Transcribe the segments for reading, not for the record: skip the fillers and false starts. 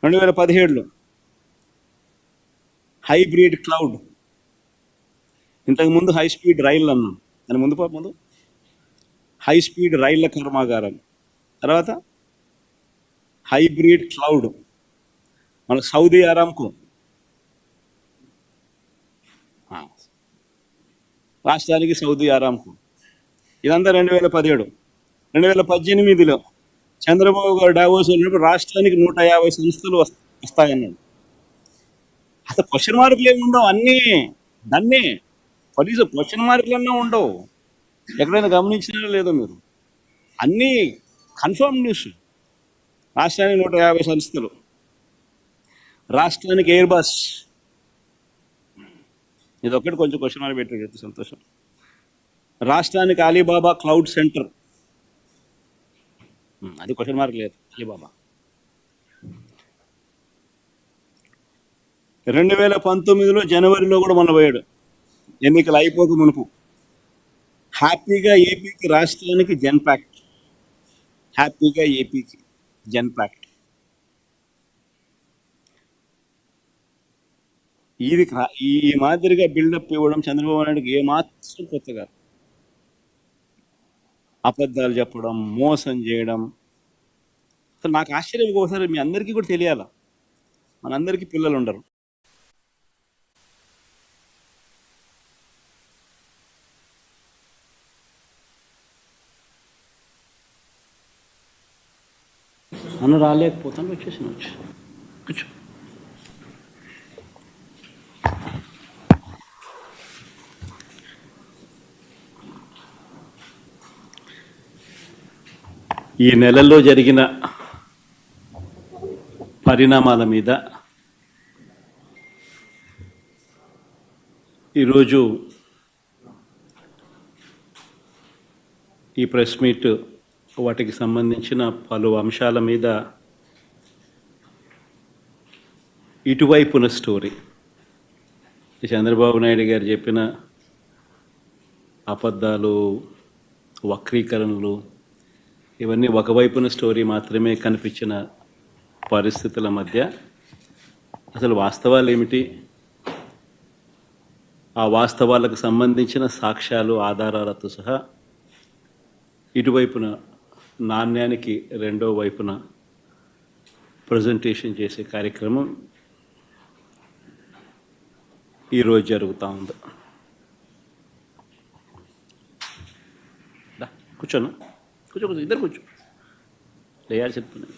2017లో hybrid cloud, ఇంతకుముందు high speed రైళ్ళు అన్నాం, దాని ముందు హై స్పీడ్ రైళ్ల కర్మాగారం, తర్వాత హైబ్రిడ్ క్లౌడ్, మన సౌదీ అరామ్కు రాష్ట్రానికి సౌదీ అరామ్కు. ఇదంతా 2017. 2018లో చంద్రబాబు గారు డావోస్ వెళ్ళినప్పుడు రాష్ట్రానికి 150 సంస్థలు వస్తాయన్నాడు. అసలు క్వశ్చన్ మార్కులు ఏమి ఉండవు, అన్నీ దాన్ని కనీసం క్వశ్చన్ మార్కులన్నా ఉండవు. ఎక్కడైనా గమనించినా లేదో మీరు, అన్నీ కన్ఫర్మ్ న్యూస్. రాష్ట్రానికి 150 సంస్థలు, రాష్ట్రానికి ఎయిర్ బస్, ఇది ఒక్కటి కొంచెం క్వశ్చన్ మార్క్ పెట్టాడు, సంతోషం. రాష్ట్రానికి అలీబాబా క్లౌడ్ సెంటర్, అది క్వశ్చన్ మార్క్ లేదు, అలీబాబా. 2019లో జనవరిలో కూడా మొన్న పోయాడు, ఎన్నికలు అయిపోక మునుపు. హ్యాపీగా ఏపీకి, రాష్ట్రానికి జెన్పాక్ట్, హ్యాపీగా ఏపీకి జెన్పాక్ట్. ఇది ఈ మాదిరిగా బిల్డప్ ఇవ్వడం చంద్రబాబు నాయుడుకి ఏమాత్రం కొత్తగా. అబద్ధాలు చెప్పడం, మోసం చేయడం. అసలు నాకు ఆశ్చర్యం, ఒకసారి మీ అందరికీ కూడా తెలియాల, మనందరికీ పిల్లలు ఉండరు. అన్న రాలేకపోతాను, వచ్చేసి కూర్చో. ఈ నెలలో జరిగిన పరిణామాల మీద ఈరోజు ఈ ప్రెస్ మీట్, వాటికి సంబంధించిన పలు అంశాల మీద ఇటువైపున స్టోరీ, చంద్రబాబు నాయుడు గారు చెప్పిన అబద్ధాలు, వక్రీకరణలు, ఇవన్నీ ఒకవైపున స్టోరీ మాత్రమే కనిపించిన పరిస్థితుల మధ్య అసలు వాస్తవాలు ఏమిటి, ఆ వాస్తవాలకు సంబంధించిన సాక్ష్యాలు, ఆధారాలతో సహా ఇటువైపున నాణ్యానికి రెండో వైపున ప్రజెంటేషన్ చేసే కార్యక్రమం ఈరోజు జరుగుతూ ఉంది. కూర్చోను, కూర్చో, ఇద్దరు కూర్చో, లేయాలి చెప్తున్నాను.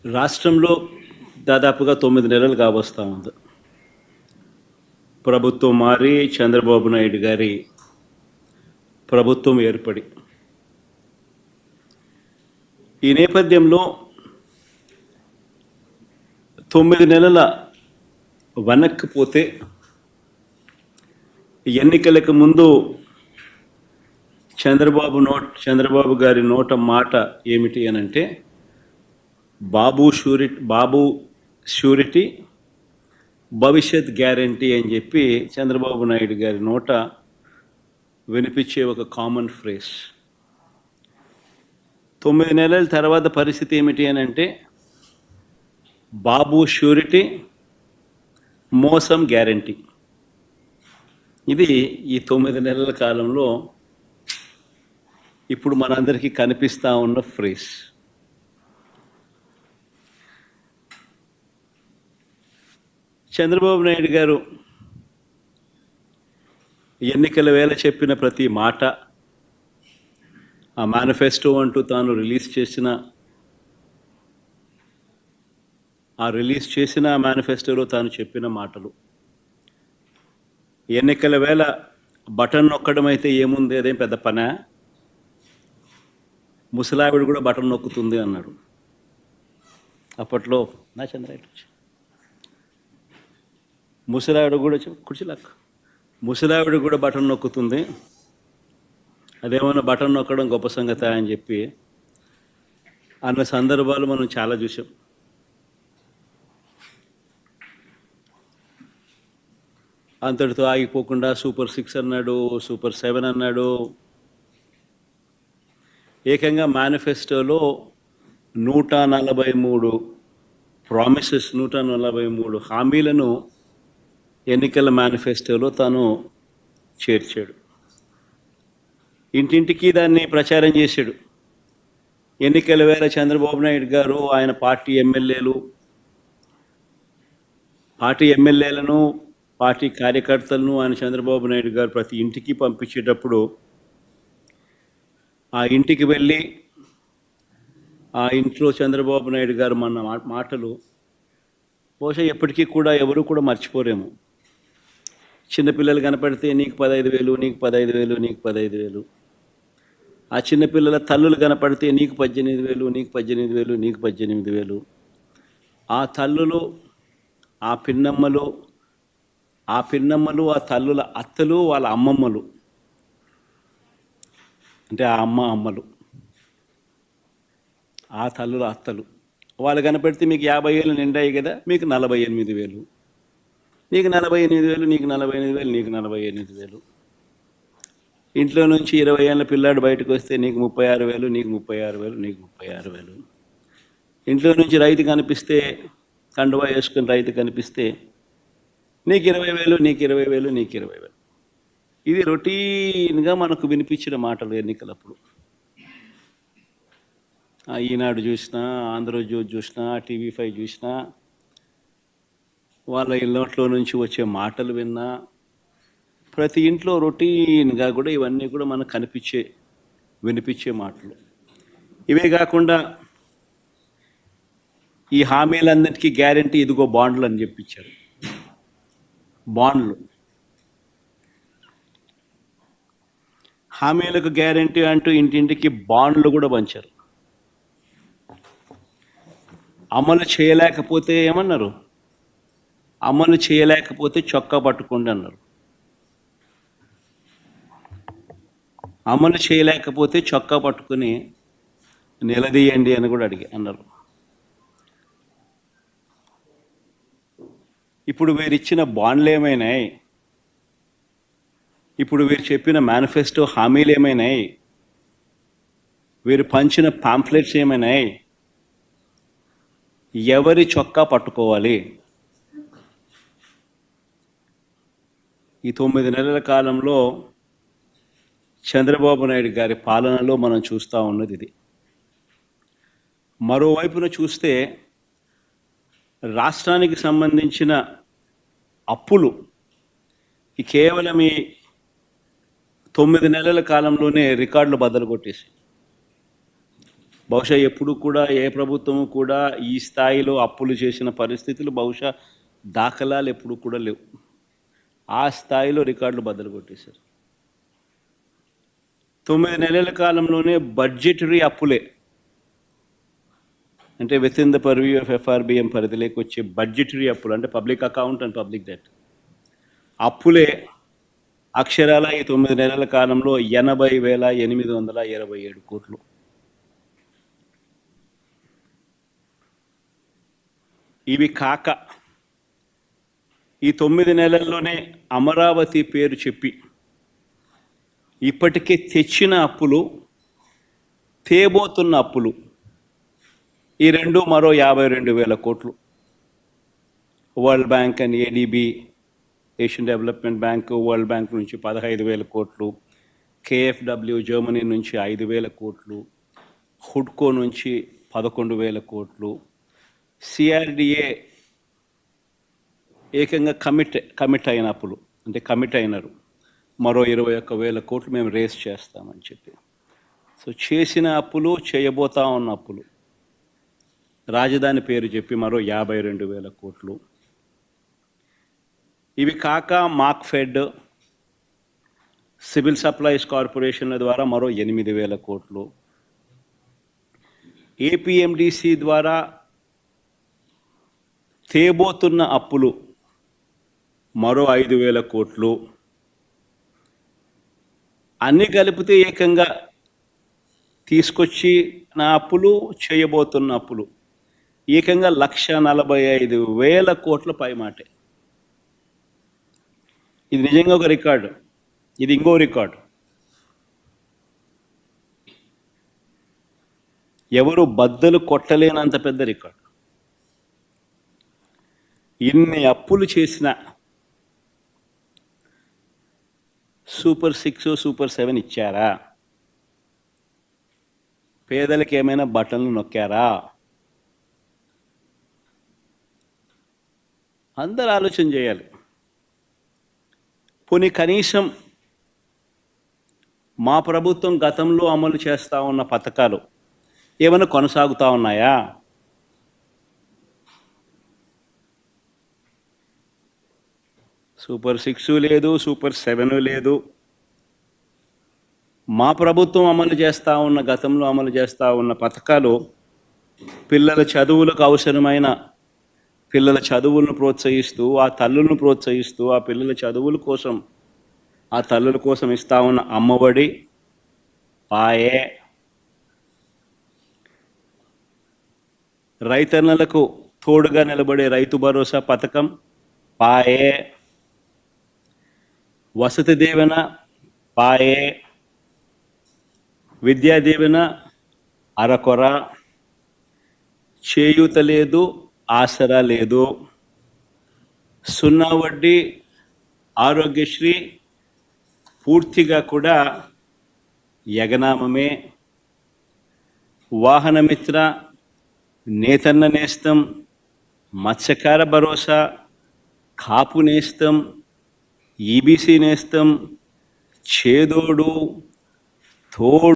రాష్ట్రంలో దాదాపుగా 9 నెలలు కావస్తూ ఉంది ప్రభుత్వం మారి, చంద్రబాబు నాయుడు గారి ప్రభుత్వం ఏర్పడి. ఈ నేపథ్యంలో 9 నెలల వెనక్కిపోతే, ఎన్నికలకు ముందు చంద్రబాబు గారి నోట మాట ఏమిటి అని అంటే, బాబు షూరిటీ భవిష్యత్ గ్యారంటీ అని చెప్పి చంద్రబాబు నాయుడు గారి నోట వినిపించే ఒక కామన్ ఫ్రేజ్. 9 నెలల తర్వాత పరిస్థితి ఏమిటి అని అంటే, బాబు షూరిటీ, మోసం గ్యారంటీ. ఇది ఈ 9 నెలల కాలంలో ఇప్పుడు మనందరికీ కనిపిస్తూ ఉన్న ఫ్రేజ్. చంద్రబాబు నాయుడు గారు ఎన్నికల వేళ చెప్పిన ప్రతి మాట, ఆ మేనిఫెస్టో అంటూ తాను రిలీజ్ చేసిన మేనిఫెస్టోలో తాను చెప్పిన మాటలు, ఎన్నికల వేళ బటన్ నొక్కడం అయితే ఏముంది, అదేం పెద్ద పనా, ముసలావిడ కూడా బటన్ నొక్కుతుంది అన్నాడు అప్పట్లో. నా చంద్రాయుడు ముసలావిడ కూడా కుర్చీలాక్, ముసలావిడ కూడా బటన్ నొక్కుతుంది, అదేమన్నా బటన్ నొక్కడం గొప్ప సంగతి అని చెప్పి అన్న సందర్భాలు మనం చాలా చూసాం. అంతటితో ఆగిపోకుండా సూపర్ 6 అన్నాడు, సూపర్ 7 అన్నాడు. ఏకంగా మేనిఫెస్టోలో 143 ప్రామిసెస్, 143 హామీలను ఎన్నికల మేనిఫెస్టోలో తాను చేర్చాడు. ఇంటింటికి దాన్ని ప్రచారం చేశాడు. ఎన్నికల వేళ చంద్రబాబు నాయుడు గారు ఆయన పార్టీ ఎమ్మెల్యేలను పార్టీ కార్యకర్తలను ఆయన చంద్రబాబు నాయుడు గారు ప్రతి ఇంటికి పంపించేటప్పుడు ఆ ఇంటికి వెళ్ళి ఆ ఇంట్లో చంద్రబాబు నాయుడు గారు మన మాటలు బహుశా ఎప్పటికీ కూడా ఎవరు కూడా మర్చిపోరేమో. చిన్నపిల్లలు కనపడితే నీకు 15,000, నీకు 15,000, నీకు 15,000. ఆ చిన్నపిల్లల తల్లులు కనపడితే నీకు 18,000, నీకు 18,000, నీకు 18,000. ఆ తల్లులు, ఆ పిన్నమ్మలు, ఆ తల్లుల అత్తలు, వాళ్ళ అమ్మమ్మలు, అంటే ఆ అమ్మలు, ఆ తల్లుల అత్తలు, వాళ్ళు కనపడితే మీకు 50 ఏళ్ళు నిండాయి కదా, మీకు 48,000, నీకు 48,000, నీకు 48,000, నీకు 48,000. ఇంట్లో నుంచి 20 ఏళ్ళ పిల్లాడు బయటకు వస్తే నీకు 36,000, నీకు 36,000, నీకు 36,000. ఇంట్లో నుంచి రైతు కనిపిస్తే, కండువా వేసుకుని రైతు కనిపిస్తే నీకు 20,000, నీకు 20,000, నీకు 20,000. ఇది రొటీన్గా మనకు వినిపించిన మాటలు ఎన్నికలప్పుడు. ఈనాడు చూసినా, ఆంధ్రజ్యోతి చూసినా, TV5 చూసినా, వాళ్ళ ఇళ్ళట్లో నుంచి వచ్చే మాటలు విన్నా, ప్రతి ఇంట్లో రొటీన్గా కూడా ఇవన్నీ కూడా మనకు వినిపించే మాటలు. ఇవే కాకుండా ఈ హామీలన్నిటికీ గ్యారంటీ ఇదిగో బాండ్లు అని చెప్పించారు. బాండ్లు, హామీలకు గ్యారంటీ అంటూ ఇంటింటికి బాండ్లు కూడా పంచారు. అమలు చేయలేకపోతే ఏమన్నారు? అమలు చేయలేకపోతే చొక్కా పట్టుకోండి అన్నారు. అమలు చేయలేకపోతే చొక్కా పట్టుకుని నిలదీయండి అని కూడా అన్నారు. ఇప్పుడు వీరిచ్చిన బాండ్లు ఏమైనాయి? ఇప్పుడు వీరు చెప్పిన మేనిఫెస్టో హామీలు ఏమైనాయి? వీరు పంచిన పాంఫ్లెట్స్ ఏమైనాయి? ఎవరి చొక్కా పట్టుకోవాలి? ఈ 9 నెలల కాలంలో చంద్రబాబు నాయుడు గారి పాలనలో మనం చూస్తూ ఉన్నది ఇది. మరోవైపున చూస్తే రాష్ట్రానికి సంబంధించిన అప్పులు కేవలం ఈ 9 నెలల కాలంలోనే రికార్డులు బద్దలు కొట్టేసి, బహుశా ఎప్పుడు కూడా ఏ ప్రభుత్వము కూడా ఈ స్థాయిలో అప్పులు చేసిన పరిస్థితులు బహుశా దాఖలాలు ఎప్పుడు కూడా లేవు. ఆ స్థాయిలో రికార్డులు బద్దలు కొట్టేశారు. 9 నెలల కాలంలోనే బడ్జెటరీ అప్పులే, అంటే with in the purview of FRBM పరిధిలోకి వచ్చే బడ్జెటరీ అప్పులు, అంటే public account and public debt అప్పులే అక్షరాల ఈ 9 నెలల కాలంలో 80,827 కోట్లు. ఇవి కాక ఈ 9 నెలల్లోనే అమరావతి పేరు చెప్పి ఇప్పటికే తెచ్చిన అప్పులు, తేబోతున్న అప్పులు, ఈ రెండు మరో 52,000 కోట్లు. World bank and ADB, Asian development bank, world bank నుంచి 15,000 కోట్లు, KfW జర్మనీ నుంచి 5,000 కోట్లు, హుడ్కో నుంచి 11,000 కోట్లు, CRDA ఏకంగా కమిట్ అయిన అప్పులు, అంటే కమిట్ అయినారు, మరో 21,000 కోట్లు మేము రేస్ చేస్తామని చెప్పి. సో చేసిన అప్పులు, చేయబోతా ఉన్న అప్పులు, రాజధాని పేరు చెప్పి మరో 52,000 కోట్లు. ఇవి కాక మార్క్ఫెడ్, సివిల్ సప్లైస్ కార్పొరేషన్ల ద్వారా మరో 8,000 కోట్లు, APMDC ద్వారా తేబోతున్న అప్పులు మరో 5,000 కోట్లు. అన్నీ కలిపితే ఏకంగా తీసుకొచ్చి నా అప్పులు, చేయబోతున్న అప్పులు ఏకంగా 1,45,000 కోట్ల పై మాటే. ఇది నిజంగా ఒక రికార్డు. ఇది ఇంకో రికార్డు. ఎవరు బద్దలు కొట్టలేనంత పెద్ద రికార్డు. ఇన్ని అప్పులు చేసిన సూపర్ 6 సూపర్ 7 ఇచ్చారా? పేదలకు ఏమైనా బటన్లు నొక్కారా? అందరూ ఆలోచన చేయాలి. పోనీ కనీసం మా ప్రభుత్వం గతంలో అమలు చేస్తూ ఉన్న పథకాలు ఏమైనా కొనసాగుతూ ఉన్నాయా? సూపర్ 6 లేదు, సూపర్ 7 లేదు. మా ప్రభుత్వం అమలు చేస్తూ ఉన్న గతంలో అమలు చేస్తూ ఉన్న పథకాలు పిల్లల చదువులకు అవసరమైన పిల్లల చదువులను ప్రోత్సహిస్తూ, ఆ తల్లులను ప్రోత్సహిస్తూ, ఆ పిల్లల చదువుల కోసం ఆ తల్లుల కోసం ఇస్తూ ఉన్న అమ్మఒడి పాయే, రైతన్నలకు తోడుగా నిలబడే రైతు భరోసా పథకం పాయే, వసతి దీవెన పాయే, విద్యా దీవెన అరకొర, చేయూత లేదు, ఆసరా లేదు, 0 వడ్డీ ఆరోగ్యశ్రీ పూర్తిగా కూడా యగనామమే, వాహనమిత్ర, నేతన్న నేస్తం, మత్స్యకార భరోసా, కాపు నేస్తం, ఈబీసీ నేస్తం, చేదోడు తోడు